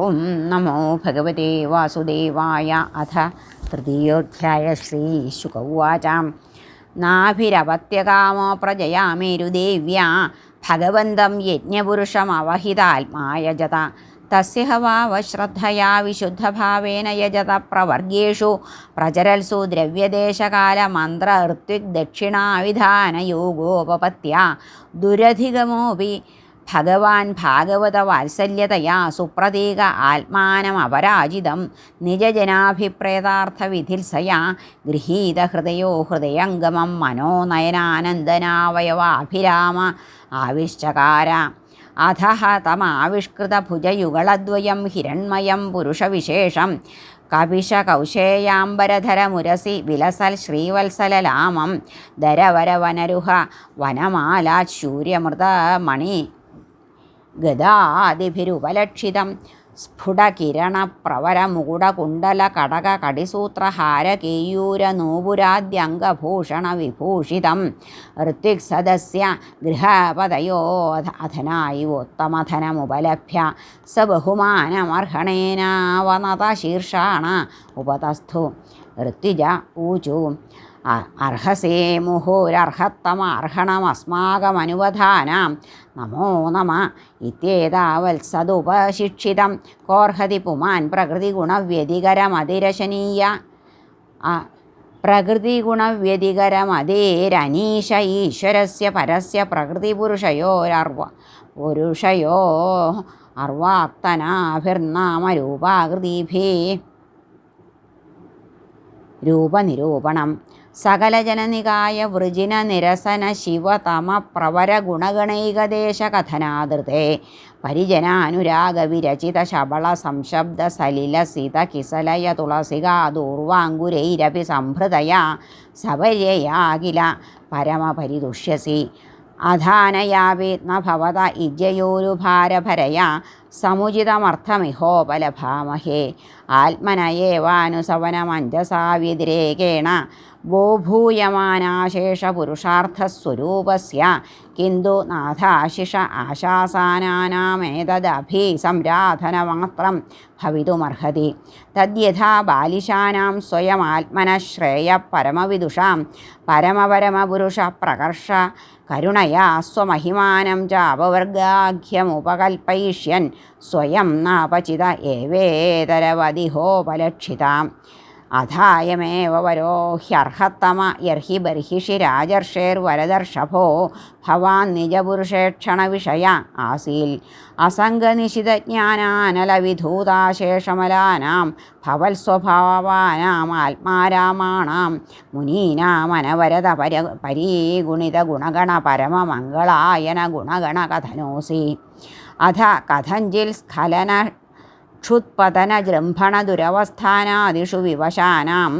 ഓം നമോ ഭഗവതേ വാസുദേവായ. അഥ തൃതീയോധ്യായ. ശ്രീശുക ഉവാച. നാഭിരപത്യകാമോ പ്രജയാമേരുദേവ്യാ ഭഗവന്തം യജ്ഞപുരുഷമവഹിതാത്മായജത. തസ്യ ഹവാവശ്രദ്ധയാ വിശുദ്ധഭാവേന യജത. പ്രവർഗേഷു പ്രചരൽസു ദ്രവ്യദേശകാലമന്ത്ര ഋത്വിക് ദക്ഷിണാവിധാനയോഗോപപത്യ. ദുരധിഗമോപി ഭഗവാൻ ഭാഗവത വാത്സല്യതയാ സുപ്രതീക ആത്മാനമപരാജിതം നിജജനാഭിപ്രേതാർത്ഥവിധിത്സയാ ഗൃഹീതഹൃദയോ ഹൃദയംഗമം മനോനയനാനന്ദനാവയവാഭിരാമ ആവിശ്ചകാര. അധഃ തമാവിഷ്കൃതഭുജയുഗളദ്വയം ഹിരണ്മയം പുരുഷവിശേഷം കപിശകൗശേയാംബരധരമുരസി വിലസൽ ശ്രീവത്സലലാമം ധരവരവനരുഹ വനമാലാശൂര്യമൃതമണി ഗദാദിഭിരുപലക്ഷിതം സ്ഫുടകിരണപ്രവരമുകുടകുണ്ടലകടകകടിസൂത്രഹാരകേയൂരനൂപുരാദ്യംഗഭൂഷണവിഭൂഷിതം ഋത്വിക്സദസ്യ ഗൃഹപതയോധനായിവോത്തമധനമുപലഭ്യ സ ബഹുമാനമർഹണേനാവനതശീർഷാണ ഉപതസ്ഥു. ഋത്വിജ ഊചു. അർഹസേ മുഹുരർഹത്തമർഹണമസ്മാകമനുവധാനാം നമോ നമ ഇത്യേതാവത്സതുപശിക്ഷിതം കോർഹതി പുമാൻ പ്രകൃതിഗുണവ്യതികരമതിരശനീയ പ്രകൃതിഗുണവ്യതികരമതിരനീശ ഈശ്വരസ്യ പരസ്യ പുരുഷയോ അർവാക്തനാഭിർനാമരൂപാകൃതിഭിः. രൂപനിരൂപണം. സകലജനനികായ വൃജിന നിരസന ശിവതമ പ്രവര ഗുണഗണൈകദേശകഥനാദൃതേ പരിജനാനുരാഗ വിരചിത ശബള സംശബ്ദ സലില സിത കിസലയ തുളസികാ ദൂർവാങ്കുരൈരപി സംഭൃതയാ സപര്യയാകില പരമപരിതുഷ്യസി. അധാനയാപി ന ഭവത ഇജ്ജയോരുഭാരഭരയാ സമുചിതമർത്ഥമിഹോപലഭാമഹേ. ആത്മനയേവാനുസവനമഞ്ജസാ വ്യതിരേകേണ ബോഭൂയമാനാശേഷപുരുഷാർത്ഥസ്വരൂപസ്യ കിന്തു നാഥാശിഷ ആശാസാനാനാമേതദഭിസംരാധനമാത്രം ഭവിതുമർഹതി. തദ്യഥാ ബാലിശാനാം സ്വയമാത്മനഃ ശ്രേയഃ പരമവിദുഷാം പരമപരമപുരുഷ പ്രകർഷ കരുണയാ സ്വമഹിമാനം ചാപവർഗാഖ്യമുപകൽപ്പയിഷ്യൻ സ്വയം നാപചിത ഏവേതരവതിഹോപലക്ഷിതാം. അഥായമേവ വരോ ഹ്യർഹത്തമ യർഹി ബർഹിഷി രാജർഷേർവരദർഷഭോ ഭവാൻ നിജപുരുഷേക്ഷണവിഷയ ആസീൽ. അസംഗനിശിതജ്ഞാനാനലവിധൂതാശേഷമലാനാം ഭവൽസ്വഭാവാനാം ആത്മാരാമാണാം മുനീനാമനവരത പരീഗുണിത ഗുണഗണ പരമമംഗളായന ഗുണഗണ കഥനോസി. അഥ കഥഞ്ചിൽ സ്ഖലന ക്ഷുത്പതനജൃംഭണ ദുരവസ്ഥാനാദിഷു വിവശാനാം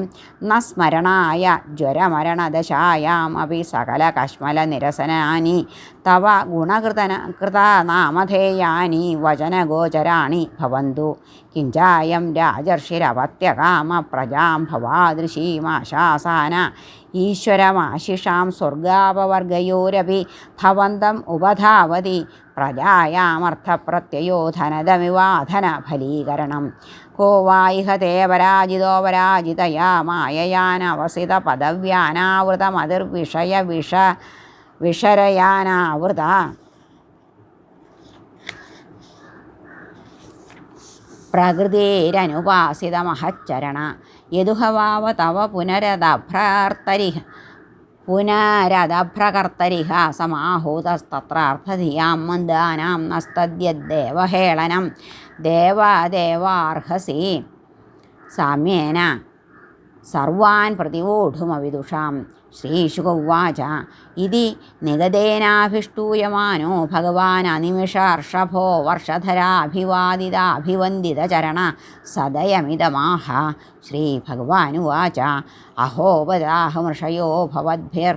ന സ്മരണായ ജ്വരമരണദശായാമപി സകല കശ്മല നിരസനാനി തവ ഗുണകൃതനാമധേയാനി വചനഗോചരാണി ഭവന്തു. കിഞ്ചായം രാജർഷിരപത്യകാമ പ്രജാം ഭവാദൃശീമാശാസാന ഈശ്വരമാശിഷാം സ്വർഗാപവർഗയോരപി ഭവന്തം ഉപധാവതി. പ്രജായാമർത്ഥപ്രത്യയോ ധനദമിവാധന ഫലീകരണം. കോ വാ ഇഹ തേ പരാജിതോ പരാജിതയാ മായയാനവസിത പദവ്യാനാവൃതമതിർവിഷയവിഷരയാനാവൃത. പ്രകൃതിരനുപാസിതമഹച്ചരണ യദുഹവാവ തവ പുനരദഭ്രകർത്തരിഹ സമാഹൂതസ്തത്രാർത്ഥധിയാം മന്ദാനാം നസ്തദ്യദ്ദേവഹേളനം ദേവദേവാർഹസി. സാമ്യേന സർവാൻ പ്രതിവോഢുമവിദുഷാം. ശ്രീശുക ഉവാച. ഇതി നിഗദേനാഭിഷ്ടൂയമാനോ ഭഗവാൻ അനിമിഷർഷഭോ വർഷധരാഭിവാദിതാഭിവന്ദിതചരണ സദയമിതമാഹ. ശ്രീഭഗവാനുവാച. അഹോപദാഹമൃഷയോ ഭവദ്ഭിർ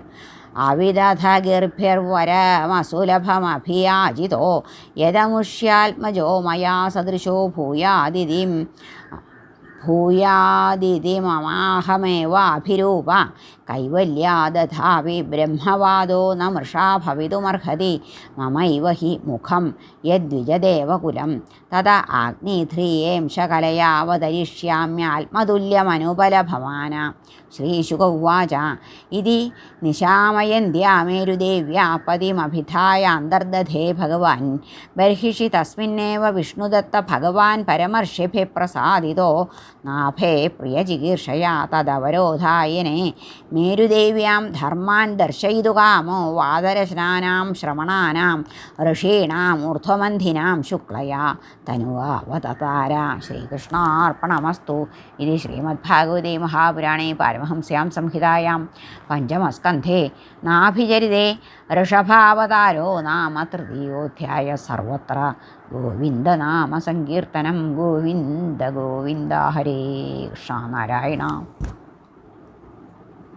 അവിദധഗിർഭിർവരമസുലഭമഭിയാജിതോ യദമുഷ്യാത്മജോ മയാ സദൃശോ ഭൂയാദിതിമമാഹമേവാഭിരൂപ. കൈവല്യാദധാവി ബ്രഹ്മവാദോ ന മൃഷാ ഭവിതുമർഹതി മമൈവ ഹി മുഖം യദ്വിജദേവകുലം തത ആഗ്നിധ്രിയേംശകലയാവതരിഷ്യാമ്യാത്മതുല്യമനുപലഭമാന. ശ്രീശുക ഉവാച ഇതി നിശാമയന്ത്യാമേരുദേവ്യാ പതിമഭിധായ അന്തർദധേ ഭഗവാൻ ബർഹിഷി തസ്മിന്നേവ വിഷ്ണുദത്ത ഭഗവാൻ പരമർഷിഭിः പ്രസാദിതോ നാഭേ പ്രിയചികീർഷയാ തദവരോധായനെ മേരുദേവ്യാം ധർമാൻ ദർശയിതുകാമോ വാദരശനാനാം ശ്രമണാനാം ഋഷീണാം ഊർധ്വമന്ധിനാം ശുക്ലയാ തനുവാവതതാര. ശ്രീകൃഷ്ണാർപ്പണമസ്തു. ഇത് ശ്രീമദ്ഭാഗവതേ മഹാപുരാണേ പാരമഹംസ്യാം സംഹിതായാം പഞ്ചമസ്കന്ധേ നാഭിചരിതേ ഋഷഭാവതാരോ നാമ തൃതീയോധ്യായ. സർവത്ര ഗോവിന്ദനാമസങ്കീർത്തനം. ഗോവിന്ദ ഗോവിന്ദ. ഹരേ കൃഷ്ണ. നാരായണ.